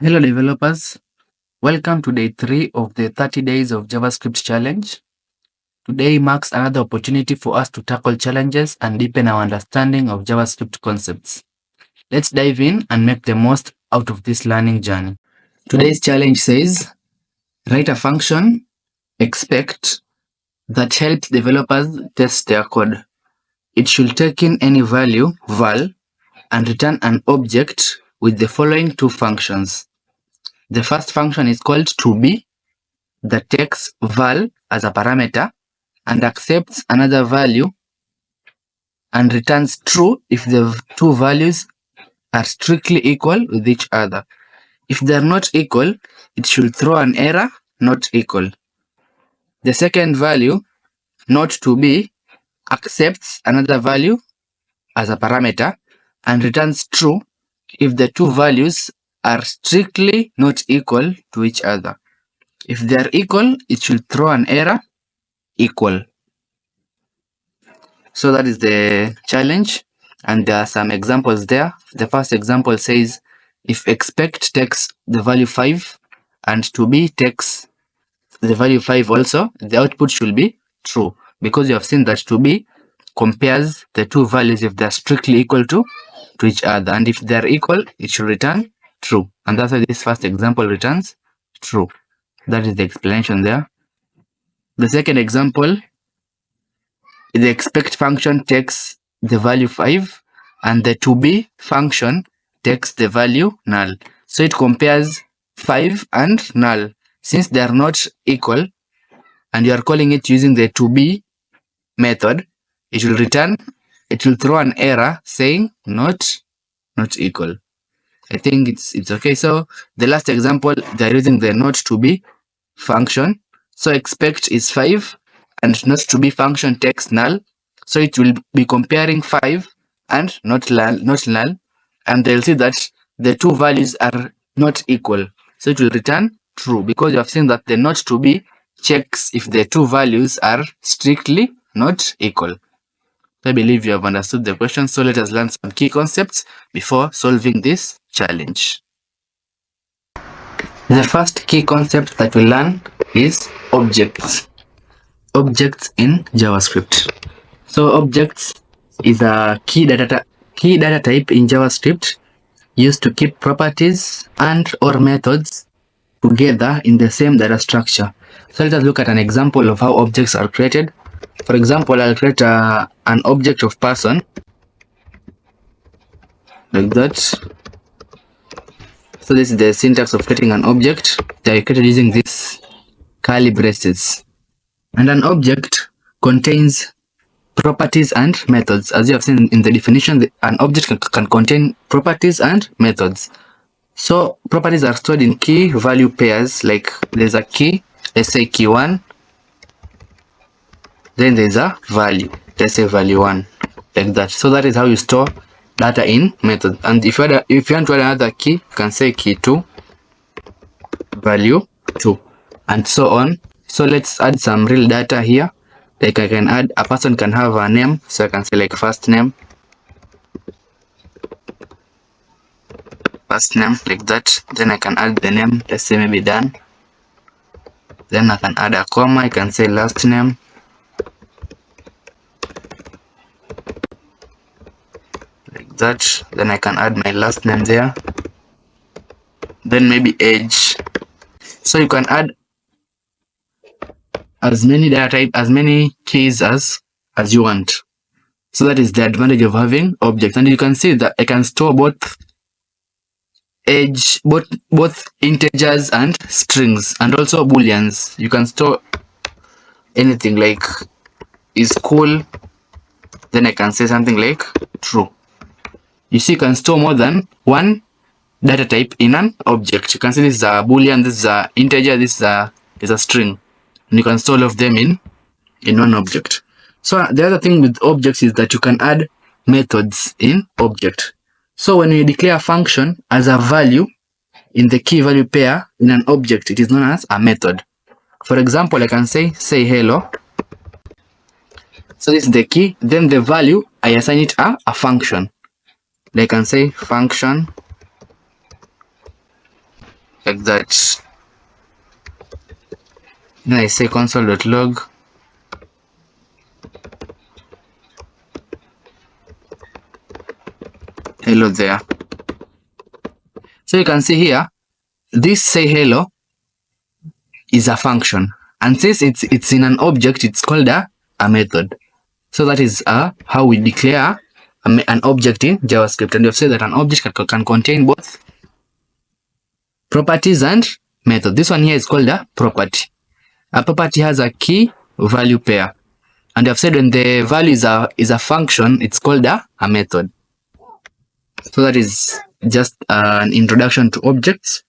Hello developers, welcome to day 3 of the 30 days of JavaScript challenge. Today marks another opportunity for us to tackle challenges and deepen our understanding of JavaScript concepts. Let's dive in and make the most out of this learning journey. Today's challenge says, write a function, expect, that helps developers test their code. It should take in any value, val, and return an object with the following two functions. The first function is called toBe, that takes val as a parameter and accepts another value and returns true if the two values are strictly equal with each other. If they are not equal, it should throw an error not equal. The second value, notToBe, accepts another value as a parameter and returns true if the two values are strictly not equal to each other. If they are equal, it should throw an error equal. So that is the challenge, and there are some examples there. The first example says, if expect takes the value 5 and toBe takes the value 5 also, the output should be true, because you have seen that toBe compares the two values if they're strictly equal to each other, and if they're equal, it should return true, and that's why this first example returns true. That is the explanation there. The second example, the expect function takes the value 5 and the toBe function takes the value null. So it compares 5 and null. Since they are not equal and you are calling it using the toBe method, it will throw an error saying not equal. I think it's okay. So the last example, they're using the notToBe function. So expect is 5 and notToBe function takes null. So it will be comparing 5 and not null, and they'll see that the two values are not equal. So it will return true, because you have seen that the notToBe checks if the two values are strictly not equal. I believe you have understood the question, so let us learn some key concepts before solving this challenge. The first key concept that we learn is objects. Objects in JavaScript. So objects is a key data type in JavaScript used to keep properties and or methods together in the same data structure. So let us look at an example of how objects are created. For example, I'll create an object of person like that. So this is the syntax of creating an object. They are created using these curly braces. And an object contains properties and methods. As you have seen in the definition, an object can contain properties and methods. So properties are stored in key value pairs, like there's a key, let's say key 1, then there's a value, let's say value 1, like that. So that is how you store data in method. And if you want to add another key, you can say key 2, value 2, and so on. So let's add some real data here. Like I can add, a person can have a name, so I can say like first name like that. Then I can add the name, let's say maybe Dan. Then I can add a comma, I can say last name, like that. Then I can add my last name there. Then maybe age. So you can add as many data type, as many keys as you want. So that is the advantage of having objects. And you can see that I can store both age, both integers and strings, and also booleans. You can store anything, like is cool, then I can say something like true. You see, you can store more than one data type in an object. You can see this is a boolean, this is a integer, this is a string, and you can store all of them in one object. So the other thing with objects is that you can add methods in object. So when you declare a function as a value in the key value pair in an object, it is known as a method. For example, I can say hello. So this is the key. Then the value, I assign it a function. I can say function like that. Then I say console.log. Hello there. So you can see here, this say hello is a function, and since it's in an object, it's called a method. So that is how we declare an object in JavaScript. And we have said that an object can contain both properties and method. This one here is called a property. A property has a key value pair, and we have said when the value is a function, it's called a method. So that is just an introduction to objects.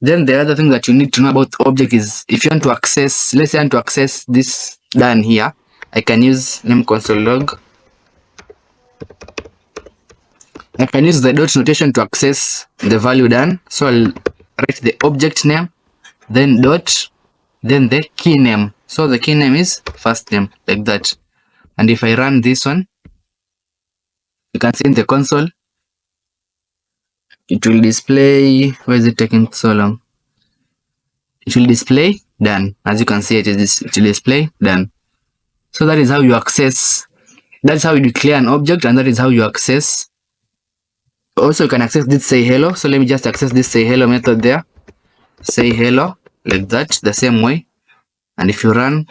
Then the other thing that you need to know about object is if you want to access, let's say I want to access this done here, I can use name console log. I can use the dot notation to access the value done. So I'll write the object name, then dot, then the key name. So the key name is first name, like that. And if I run this one, you can see in the console, it will display, why is it taking so long? It will display done. As you can see, it will display done. So that is how you access, that's how you declare an object, and that is how you access. Also, you can access this say hello. So let me just access this say hello method there. Say hello, like that, the same way. And if you run,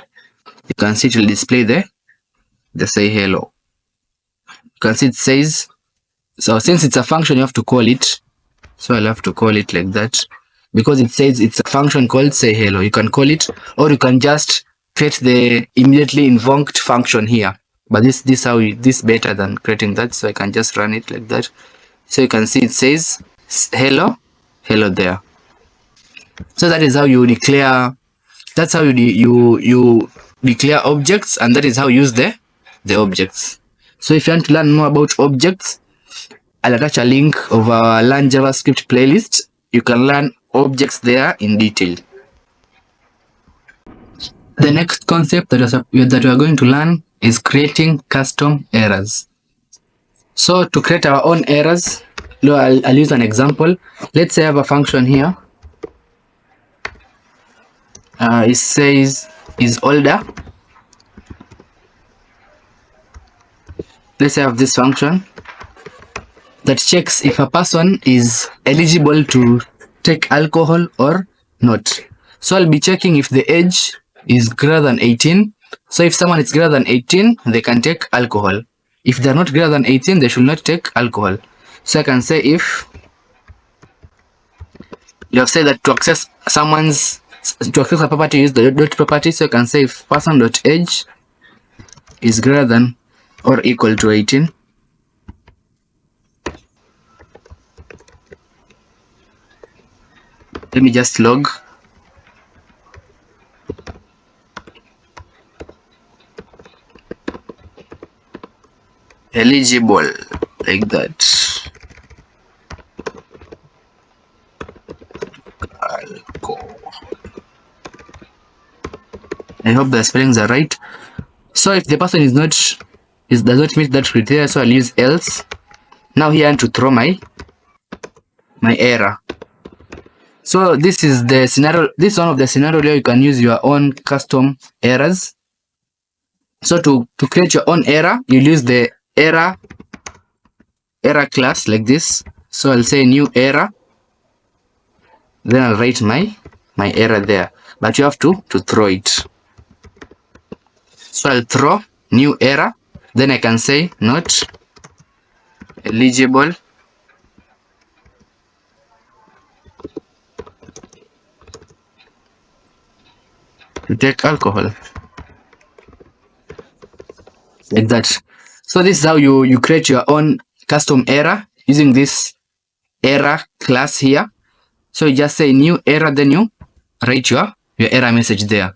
you can see it will display the say hello. You can see it says, so since it's a function, you have to call it. So I'll have to call it like that, because it says it's a function called say hello. You can call it, or you can just create the immediately invoked function here. But this better than creating that. So I can just run it like that. So you can see it says hello there. So that is how you declare. That's how you declare objects, and that is how you use the objects. So if you want to learn more about objects, I'll attach a link of our Learn JavaScript playlist. You can learn objects there in detail. The next concept that we are going to learn is creating custom errors. So to create our own errors, I'll use an example. Let's say I have a function here. It says is older. Let's say I have this function that checks if a person is eligible to take alcohol or not. So I'll be checking if the age is greater than 18. So if someone is greater than 18, they can take alcohol. If they're not greater than 18, they should not take alcohol. So I can say if you have said that to access a property, use the dot property. So I can say if person.age is greater than or equal to 18. Let me just log. Eligible, like that. I hope the spellings are right. So if the person does not meet that criteria, so I'll use else. Now here I want to throw my error. So this is the scenario. This is one of the scenario where you can use your own custom errors. So to create your own error, you'll use the error class like this. So I'll say new error. Then I'll write my error there. But you have to throw it. So I'll throw new error. Then I can say not eligible to take alcohol, like that. So this is how you create your own custom error using this error class here. So you just say new error, then you write your error message there.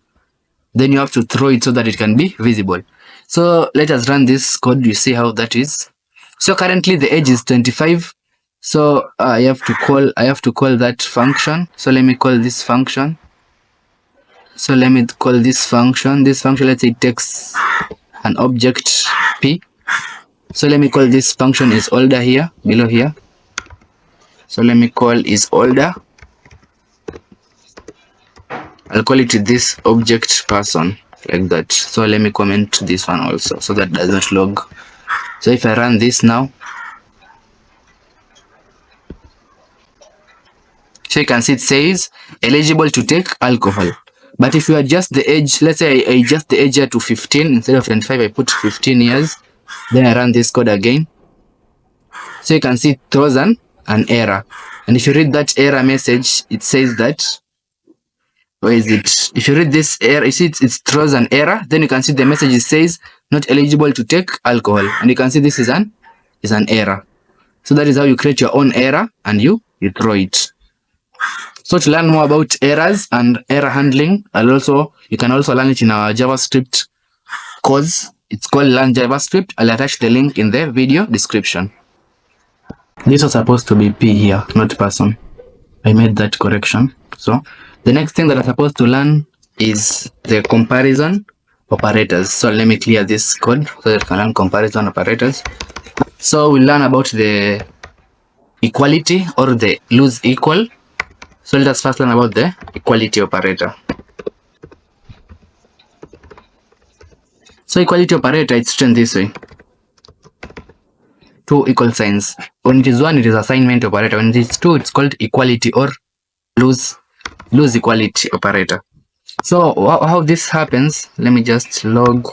Then you have to throw it so that it can be visible. So let us run this code. You see how that is. So currently the age is 25. So I have to call that function. So let me call this function. So let me call this function. This function, let's say it takes an object p. So let me call this function is older here, below here. So let me call is older. I'll call it this object person like that. So let me comment this one also so that does not log. So if I run this now, so you can see it says eligible to take alcohol. But if you adjust the age, let's say I adjust the age here to 15 instead of 25, I put 15 years. Then I run this code again. So you can see it throws an error. And if you read that error message, it says that, where is it? If you read this error, you see it throws an error. Then you can see the message says not eligible to take alcohol. And you can see this is an error. So that is how you create your own error and you throw it. So to learn more about errors and error handling, and also you can also learn it in our JavaScript course. It's called Learn JavaScript. I'll attach the link in the video description. This was supposed to be P here, not person. I made that correction. So the next thing that I'm supposed to learn is the comparison operators. So let me clear this code so that I can learn comparison operators. So we'll learn about the equality or the lose equal. So let us first learn about the equality operator. So equality operator, it's written this way. Two equal signs. When it is one, it is assignment operator. When it is two, it's called equality or lose equality operator. So how this happens, let me just log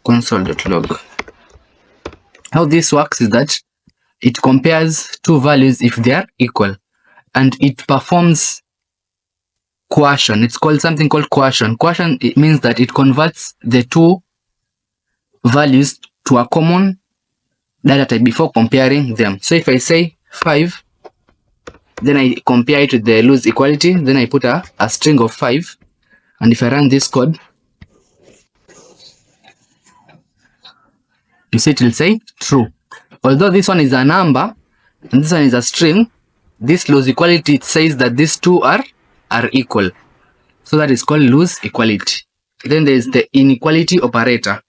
console.log. How this works is that it compares two values if they are equal, and it performs coercion. It's called something called coercion. Coercion, it means that it converts the two values to a common data type before comparing them. So if I say 5, then I compare it with the lose equality, then I put a string of 5, and if I run this code, you see it will say true. Although this one is a number and this one is a string, this lose equality, it says that these two are equal. So that is called lose equality. Then there is the inequality operator.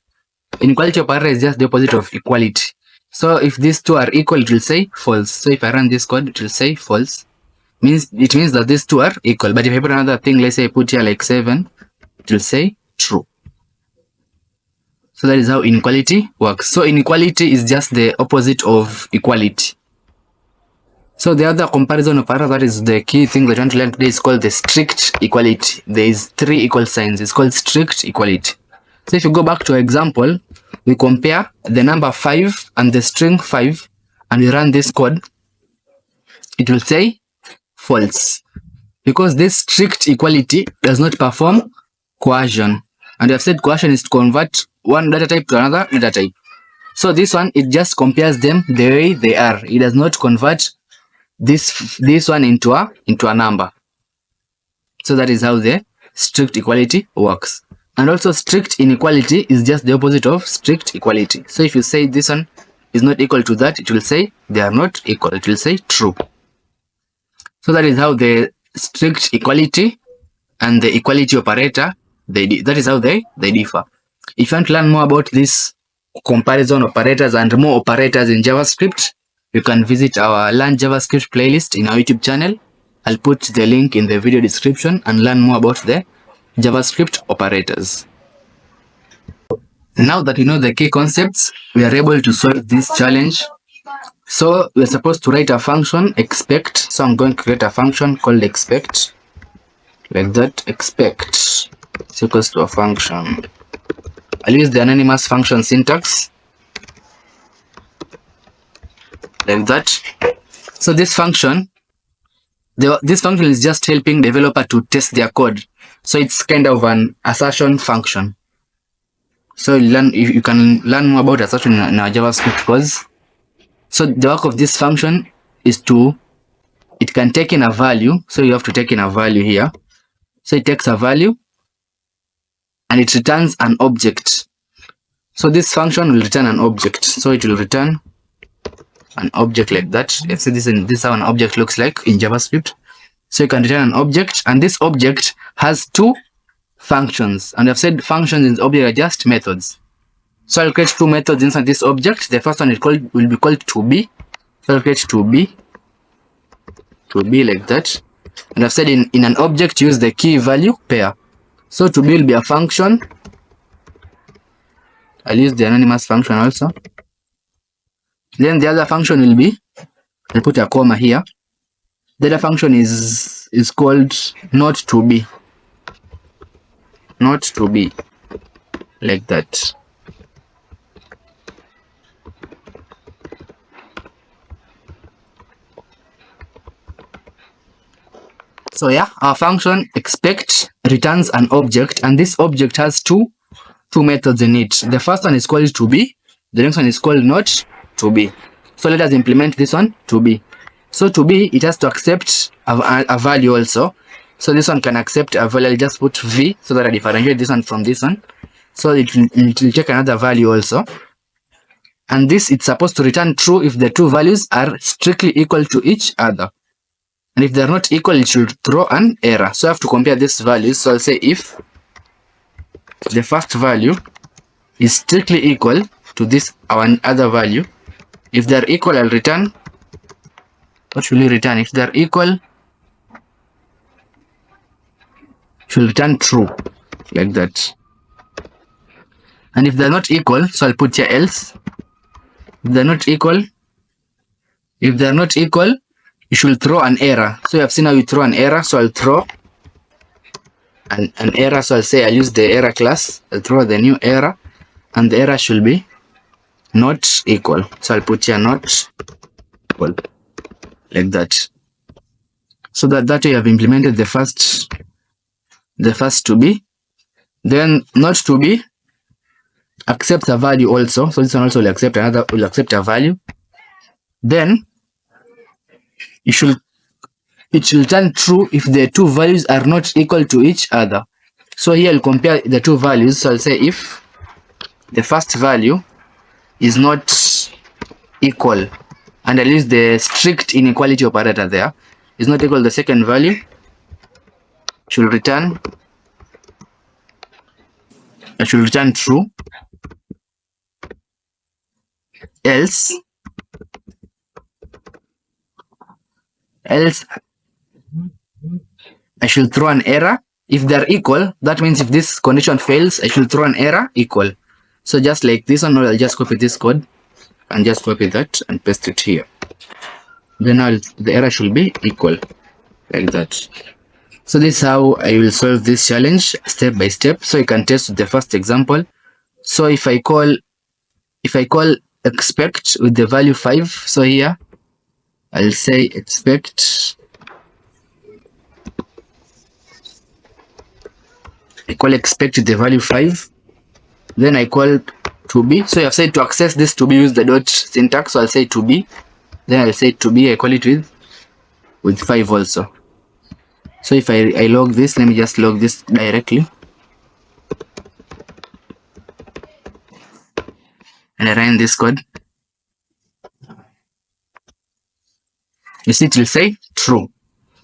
Inequality operator is just the opposite of equality. So if these two are equal, it will say false. So if I run this code, it will say false. It means that these two are equal. But if I put another thing, let's say I put here like 7, it will say true. So that is how inequality works. So inequality is just the opposite of equality. So the other comparison operator, that is the key thing that I want to learn today, is called the strict equality. There is 3 equal signs. It's called strict equality. So if you go back to our example, we compare the number 5 and the string 5, and we run this code, it will say false, because this strict equality does not perform coercion. And we have said coercion is to convert one data type to another data type. So this one, it just compares them the way they are. It does not convert this one into a number. So that is how the strict equality works. And also strict inequality is just the opposite of strict equality. So if you say this one is not equal to that, it will say they are not equal. It will say true. So that is how the strict equality and the equality operator, that is how they differ. If you want to learn more about this comparison operators and more operators in JavaScript, you can visit our Learn JavaScript playlist in our YouTube channel. I'll put the link in the video description and learn more about the JavaScript operators. Now that we know the key concepts, we are able to solve this challenge. So we're supposed to write a function, expect. So I'm going to create a function called expect, like that. Expect is equals to a function. I'll use the anonymous function syntax, like that. So this function is just helping developer to test their code. So it's kind of an assertion function. So you can learn more about assertion in our JavaScript course. So the work of this function is it can take in a value. So you have to take in a value here. So it takes a value and it returns an object. So this function will return an object. So it will return an object like that. Let's say this is how an object looks like in JavaScript. So you can return an object, and this object has 2 functions. And I've said functions in the object are just methods. So I'll create 2 methods inside this object. The first one will be called toBe. So I'll create toBe like that. And I've said in an object, use the key value pair. So toBe will be a function. I'll use the anonymous function also. Then the other function will be, I'll put a comma here. The other function is called notToBe. notToBe, like that. So yeah, our function expect returns an object, and this object has two methods in it. The first one is called toBe, the next one is called notToBe. So let us implement this one, toBe. So toBe, it has to accept a value also. So this one can accept a value. I'll just put v so that I differentiate this one from this one. So it will take another value also. And this, it's supposed to return true if the two values are strictly equal to each other. And if they're not equal, it should throw an error. So I have to compare these values. So I'll say if the first value is strictly equal to this our other value, if they're equal, I'll return, what will you return? If they're equal, it should return true, like that. And if they're not equal, so I'll put here else. If they're not equal, you should throw an error. So you have seen how you throw an error. So I'll throw an error. So I'll say I'll use the error class. I'll throw the new error, and the error should be not equal. So I'll put here not equal, like that. So that way you have implemented the first toBe. Then notToBe accepts a value also. So this one also will accept a value. Then it should return true if the two values are not equal to each other. So here I'll compare the two values. So I'll say if the first value is not equal, and I'll use the strict inequality operator there, is not equal to the second value, should return true. Else I should throw an error. If they're equal, that means if this condition fails, I should throw an error equal. So just like this one, I'll just copy this code and just copy that and paste it here. Then the error should be equal, like that. So this is how I will solve this challenge step by step. So you can test the first example. So if I call expect with the value 5, so here I'll say expect, I call expect with the value 5, then I call toBe. So you have said to access this toBe, use the dot syntax. So I'll say toBe, then I'll say toBe, I call it with 5 also. So if I log this, let me just log this directly, and I run this code, you see it will say true,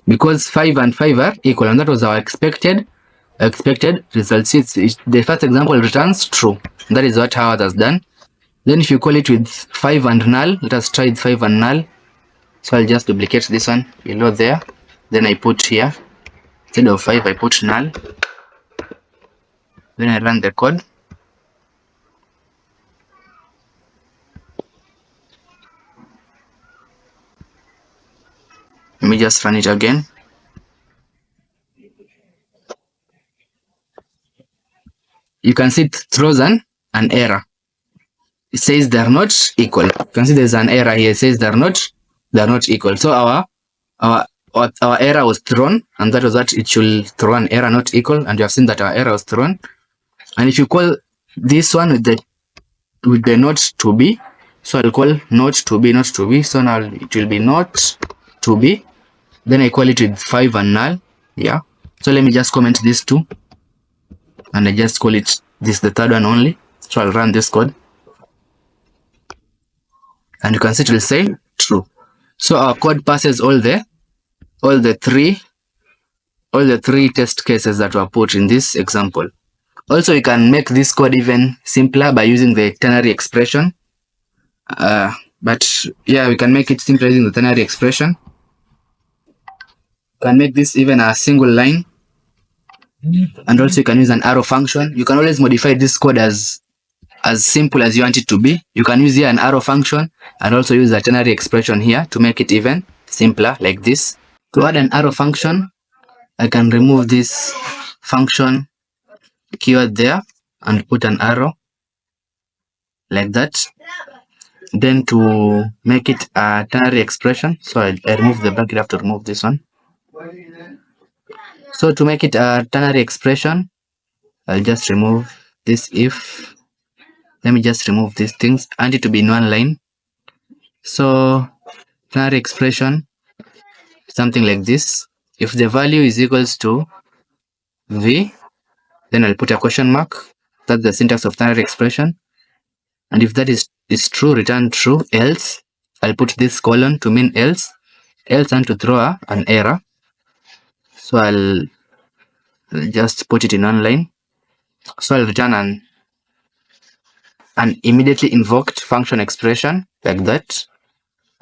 because 5 and 5 are equal, and that was our expected results. The first example returns true. That is what Howard has done. Then if you call it with 5 and null, let us try with 5 and null. So I'll just duplicate this one below there. Then I put here, instead of 5, I put null. Then I run the code. Let me just run it again. You can see it throws an error. It says they're not equal. You can see there's an error here. It says they're not equal. So our error was thrown, and that was that it should throw an error not equal, and you have seen that our error was thrown. And if you call this one with the notToBe, so I'll call notToBe. So now it will be notToBe. Then I call it with 5 and null. Yeah. So let me just comment these two, and I just call it this the third one only. So I'll run this code, and you can see it will say true. So our code passes all the three test cases that were put in this example. Also, you can make this code even simpler by using the ternary expression. But yeah, we can make it simpler using the ternary expression. can make this even a single line, and also you can use an arrow function. You can always modify this code as simple as you want it to be. You can use here an arrow function and also use a ternary expression here to make it even simpler, like this. To add an arrow function, I can remove this function keyword there and put an arrow like that. Then to make it a ternary expression, so I remove the bracket. I have to remove this one. So to make it a ternary expression, I'll just remove this if. Let me just remove these things. I want it to be in one line. So ternary expression, something like this. If the value is equals to v, then I'll put a question mark. That's the syntax of ternary expression. And if that is true, return true. Else, I'll put this colon to mean else. Else and to throw an error. So I'll just put it in one line. So I'll return an immediately invoked function expression like that.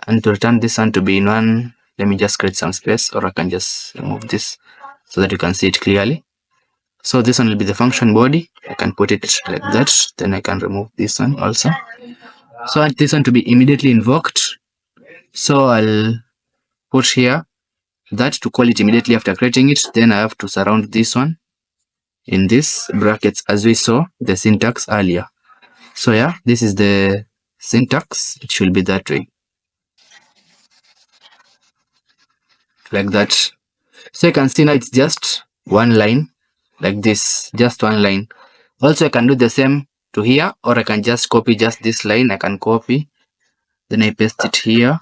And to return this one to be in one, let me just create some space, or I can just remove this so that you can see it clearly. So this one will be the function body. I can put it like that. Then I can remove this one also. So I want this one to be immediately invoked. So I'll put here that to call it immediately after creating it. Then I have to surround this one in this brackets as we saw the syntax earlier. So yeah, this is the syntax. It should be that way, like that. So you can see now it's just one line like this, just one line. Also I can do the same to here, or I can just copy just this line. I can copy, then I paste it here.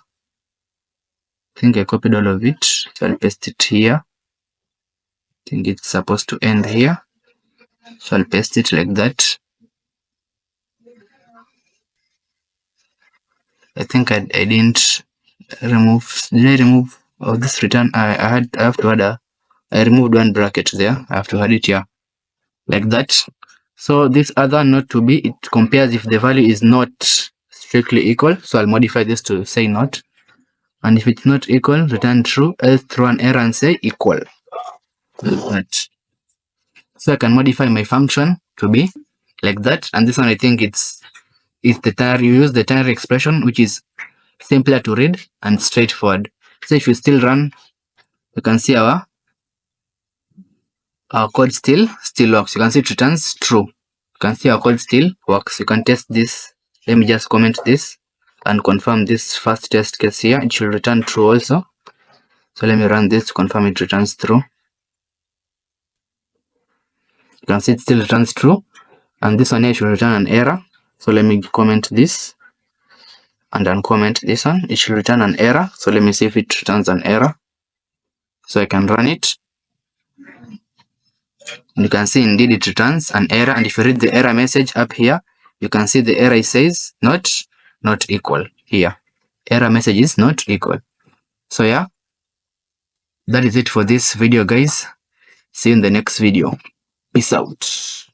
I think I copied all of it, so I'll paste it here. I think it's supposed to end here, so I'll paste it like that. I think I didn't remove. Did I remove this return? I have to add I removed one bracket there. I have to add it here like that. So this other notToBe, it compares if the value is not strictly equal. So I'll modify this to say not. And if it's not equal, return true, else throw an error and say equal. Like that. So I can modify my function to be like that. And this one, I think it's the ternary. You use the ternary expression, which is simpler to read and straightforward. So if you still run, you can see our code still works. You can see it returns true. You can see our code still works. You can test this. Let me just comment this and confirm this first test case here. It should return true also. So let me run this to confirm it returns true. You can see it still returns true. And this one here should return an error. So let me comment this and uncomment this one. It should return an error. So let me see if it returns an error. So I can run it. And you can see indeed it returns an error. And if you read the error message up here, you can see the error says not equal here. Error message is not equal. So yeah, that is it for this video, guys. See you in the next video. Peace out.